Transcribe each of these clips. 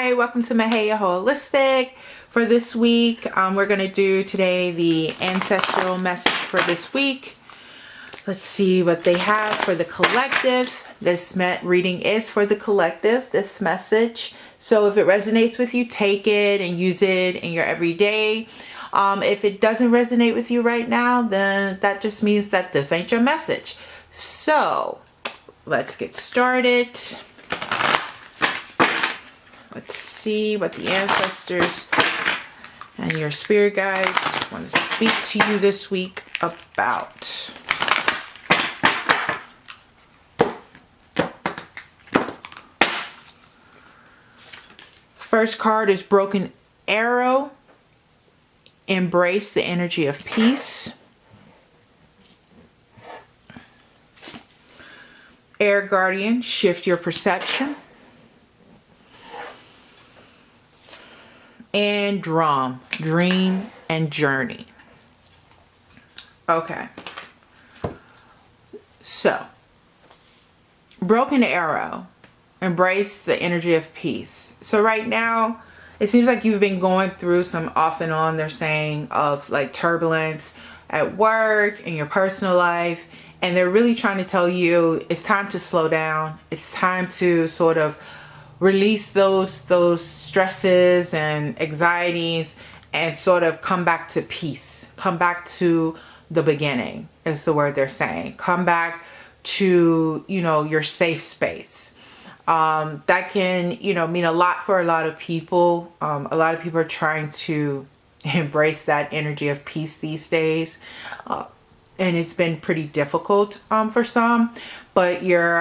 Hi, welcome to Mahaya Holistic. For this week, we're going to do today the ancestral message for this week. Let's see what they have for the collective. This reading is for the collective, this message. So if it resonates with you, take it and use it in your everyday. If it doesn't resonate with you right now, then that just means that this ain't your message. So let's get started. Let's see what the ancestors and your spirit guides want to speak to you this week about. First card is Broken Arrow. Embrace the energy of peace. Air Guardian, shift your perception. And Drum, dream and journey. Okay. So, Broken Arrow, embrace the energy of peace. So right now, it seems like you've been going through some off and on, they're saying, of like turbulence at work, in your personal life. And they're really trying to tell you it's time to slow down. It's time to sort of release those stresses and anxieties and sort of come back to peace. Come back to the beginning is the word they're saying. Come back to, your safe space. That can, mean a lot for a lot of people. A lot of people are trying to embrace that energy of peace these days. And it's been pretty difficult for some. But your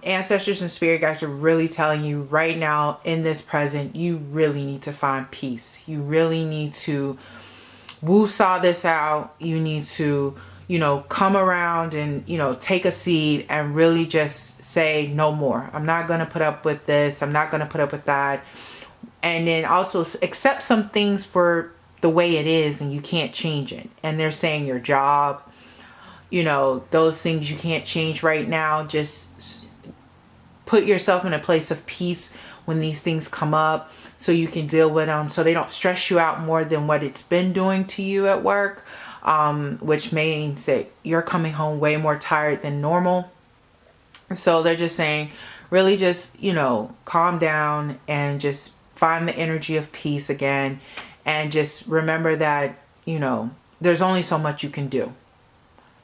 ancestors and spirit guides are really telling you right now in this present, you really need to find peace. You really need to woo-saw this out. You need to, come around and, take a seat and really just say no more. I'm not going to put up with this. I'm not going to put up with that. And then also accept some things for the way it is and you can't change it. And they're saying your job, those things you can't change right now. Just put yourself in a place of peace when these things come up so you can deal with them, so they don't stress you out more than what it's been doing to you at work, which means that you're coming home way more tired than normal. So they're just saying, really just, calm down and just find the energy of peace again. And just remember that, there's only so much you can do.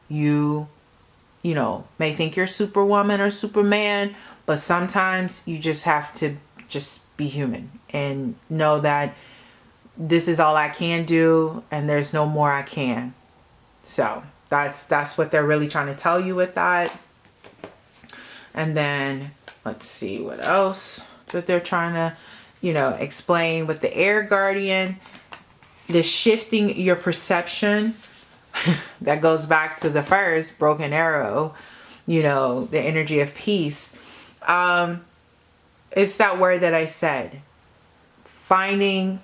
You may think you're Superwoman or Superman, but sometimes you just have to just be human and know that this is all I can do and there's no more I can. So that's what they're really trying to tell you with that. And then let's see what else that they're trying to, explain with the Air Guardian. The shifting your perception. That goes back to the first Broken Arrow, the energy of peace. It's that word that I said. Finding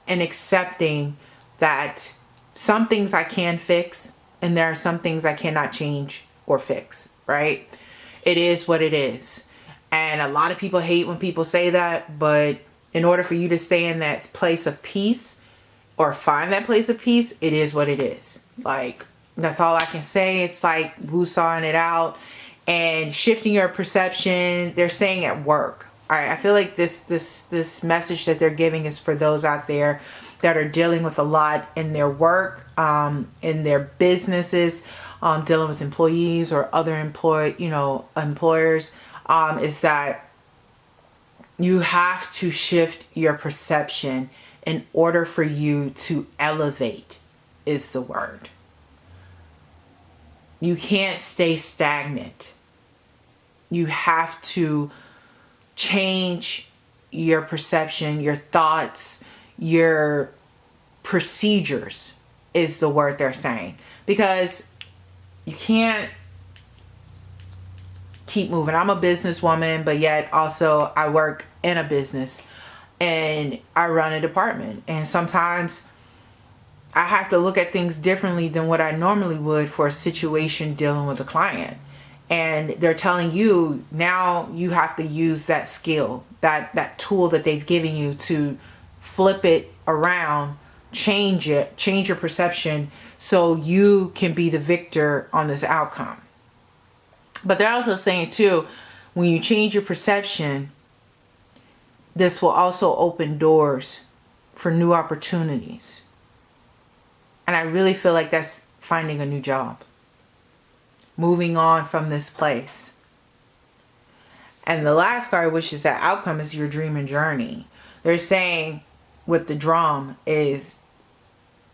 and accepting that some things I can fix and there are some things I cannot change or fix, right? It is what it is. And a lot of people hate when people say that, but in order for you to stay in that place of peace or find that place of peace, it is what it is. Like, that's all I can say. It's like woo-sawing it out and shifting your perception. They're saying at work. All right, I feel like this message that they're giving is for those out there that are dealing with a lot in their work, in their businesses, dealing with employees or other employers. Is that you have to shift your perception in order for you to elevate. Is the word. You can't stay stagnant. You have to change your perception, your thoughts, your procedures is the word they're saying. Because you can't keep moving. I'm a businesswoman, but yet also I work in a business and I run a department. And sometimes I have to look at things differently than what I normally would for a situation dealing with a client. And they're telling you now you have to use that skill, that tool that they've given you to flip it around, change your perception so you can be the victor on this outcome. But they're also saying too, when you change your perception, this will also open doors for new opportunities. And I really feel like that's finding a new job, moving on from this place. And the last card, which is that outcome, is your dream and journey. They're saying with the drum is,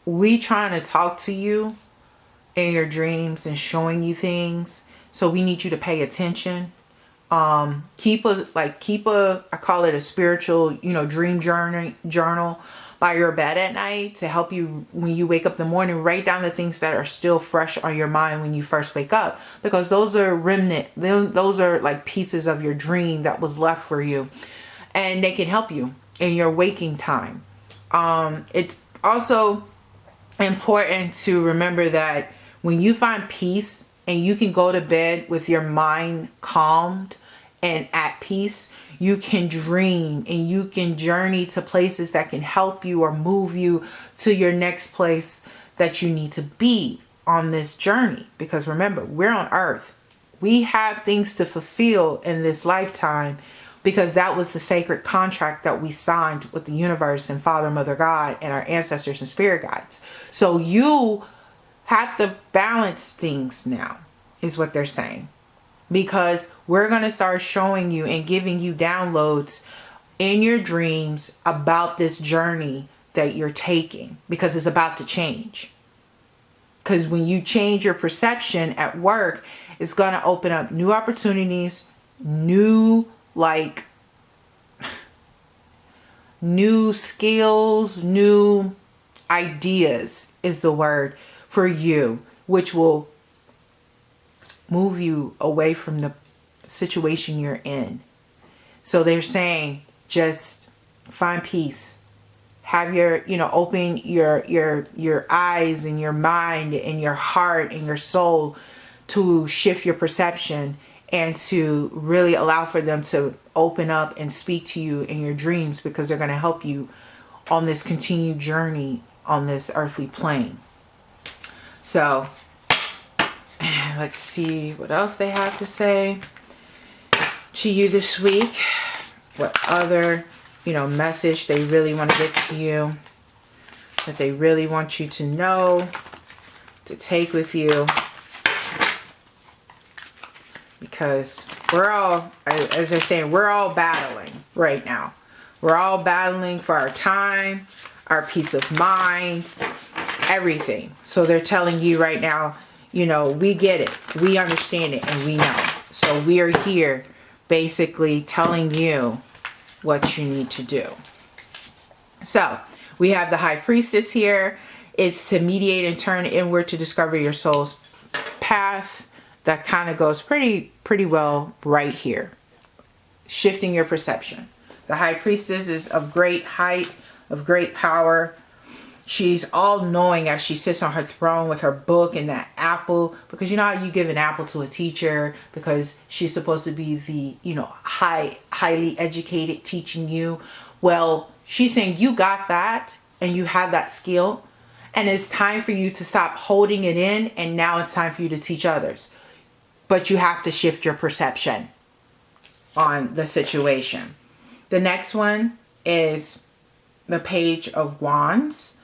we trying to talk to you in your dreams and showing you things. So we need you to pay attention. Keep a, I call it a spiritual, dream journal by your bed at night to help you when you wake up in the morning. Write down the things that are still fresh on your mind when you first wake up, because those are remnant. Those are like pieces of your dream that was left for you, and they can help you in your waking time. It's also important to remember that when you find peace and you can go to bed with your mind calmed and at peace, you can dream and you can journey to places that can help you or move you to your next place that you need to be on this journey. Because remember, we're on earth. We have things to fulfill in this lifetime, because that was the sacred contract that we signed with the universe and Father, Mother, God, and our ancestors and spirit guides. So you have to balance things now, is what they're saying. Because we're going to start showing you and giving you downloads in your dreams about this journey that you're taking, because it's about to change. Because when you change your perception at work, it's going to open up new opportunities, new skills, new ideas is the word for you, which will move you away from the situation you're in. So they're saying, just find peace. Have your, open your eyes and your mind and your heart and your soul to shift your perception, and to really allow for them to open up and speak to you in your dreams, because they're going to help you on this continued journey on this earthly plane. So let's see what else they have to say to you this week. What other, message they really want to get to you, that they really want you to know, to take with you. Because we're all, as they're saying, we're all battling right now. We're all battling for our time, our peace of mind, everything. So they're telling you right now, we get it, we understand it, and we know. So we are here basically telling you what you need to do. So we have the High Priestess here. It's to mediate and turn inward to discover your soul's path. That kind of goes pretty well right here. Shifting your perception. The High Priestess is of great height, of great power. She's all knowing as she sits on her throne with her book and that apple. Because you know how you give an apple to a teacher, because she's supposed to be the, highly educated teaching you. Well, she's saying you got that and you have that skill. And it's time for you to stop holding it in. And now it's time for you to teach others. But you have to shift your perception on the situation. The next one is the Page of Wands.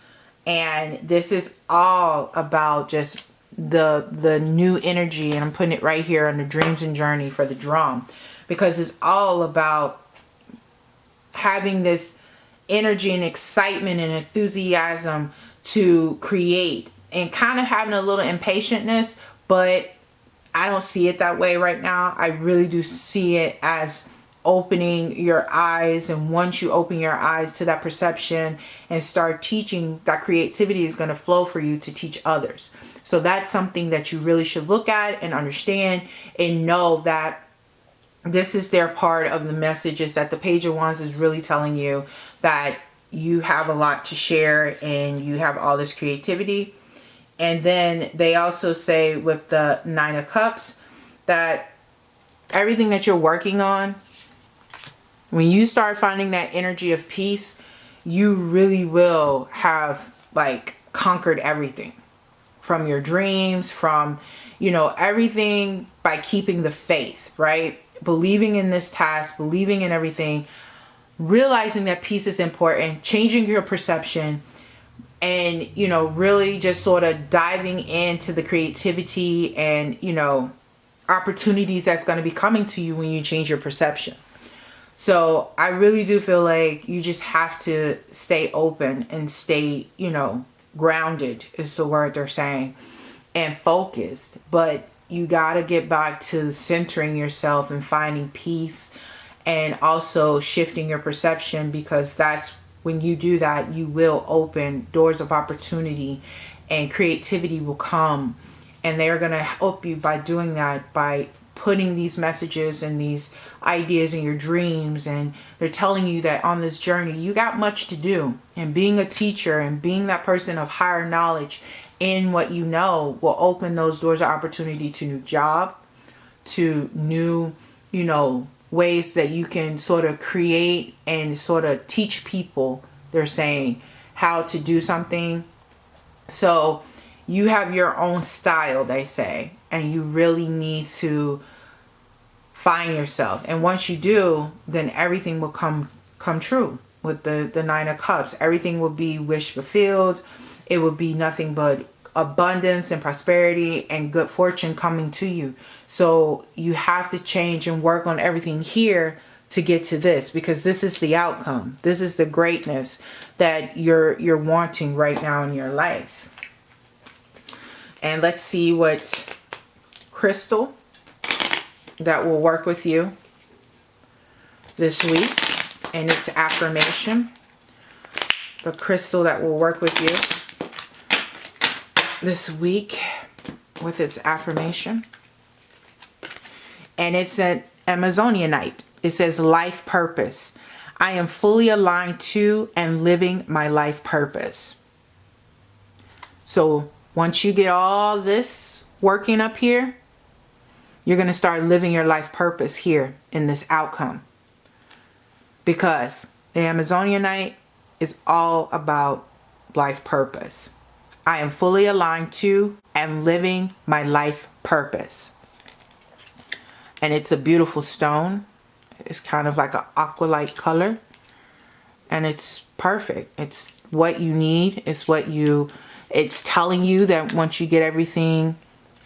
And this is all about just the new energy. And I'm putting it right here under Dreams and Journey for the drum. Because it's all about having this energy and excitement and enthusiasm to create. And kind of having a little impatientness. But I don't see it that way right now. I really do see it as opening your eyes. And once you open your eyes to that perception and start teaching, that creativity is going to flow for you to teach others. So that's something that you really should look at and understand, and know that this is their part of the messages, that the Page of Wands is really telling you that you have a lot to share and you have all this creativity. And then they also say with the Nine of Cups that everything that you're working on, when you start finding that energy of peace, you really will have like conquered everything from your dreams, from, you know, everything, by keeping the faith, right? Believing in this task, believing in everything, realizing that peace is important, changing your perception, and, you know, really just sort of diving into the creativity and, you know, opportunities that's going to be coming to you when you change your perception. So I really do feel like you just have to stay open and stay, you know, grounded is the word they're saying, and focused. But you got to get back to centering yourself and finding peace, and also shifting your perception, because that's when you do that, you will open doors of opportunity and creativity will come. And they're going to help you by doing that, by putting these messages and these ideas in your dreams. And they're telling you that on this journey, you got much to do. And being a teacher and being that person of higher knowledge in what you know will open those doors of opportunity to new job, to new, you know, ways that you can sort of create and sort of teach people, they're saying, how to do something. So you have your own style, they say, and you really need to find yourself. And once you do, then everything will come true. With the Nine of Cups, everything will be wish fulfilled. It will be nothing but abundance and prosperity and good fortune coming to you. So you have to change and work on everything here to get to this, because this is the outcome. This is the greatness that you're wanting right now in your life. And let's see what crystal that will work with you this week and its affirmation. The crystal that will work with you this week with its affirmation. And it's an Amazonite. It says life purpose. I am fully aligned to and living my life purpose. So once you get all this working up here, you're going to start living your life purpose here in this outcome. Because the Amazonite is all about life purpose. I am fully aligned to and living my life purpose. And it's a beautiful stone. It's kind of like an aqua-like color. And it's perfect. It's what you need. It's telling you that once you get everything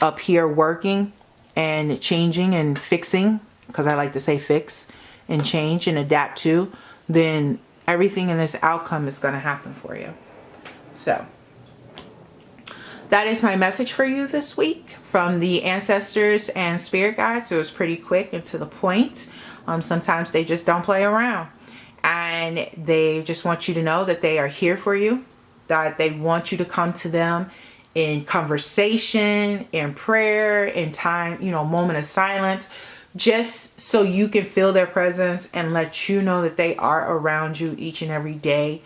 up here working and changing and fixing, because I like to say fix and change and adapt to, then everything in this outcome is going to happen for you. So that is my message for you this week from the ancestors and spirit guides. It was pretty quick and to the point. Sometimes they just don't play around, and they just want you to know that they are here for you, that they want you to come to them in conversation, in prayer, in time, you know, moment of silence, just so you can feel their presence and let you know that they are around you each and every day.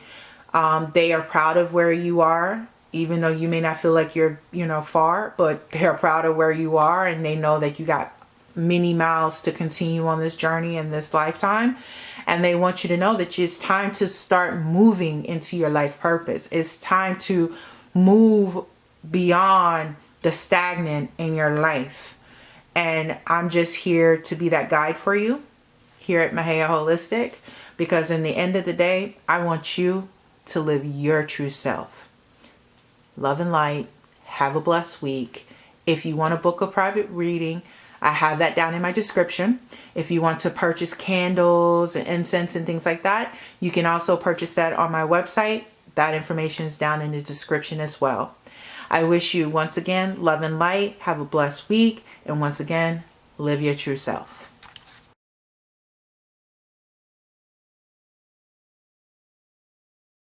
They are proud of where you are, even though you may not feel like you're, you know, far, but they're proud of where you are, and they know that you got many miles to continue on this journey in this lifetime. And they want you to know that it's time to start moving into your life purpose. It's time to move beyond the stagnant in your life. And I'm just here to be that guide for you here at Mahia Holistic, because in the end of the day, I want you to live your true self. Love and light. Have a blessed week. If you want to book a private reading, I have that down in my description. If you want to purchase candles and incense and things like that, you can also purchase that on my website. That information is down in the description as well. I wish you once again love and light. Have a blessed week. And once again, live your true self.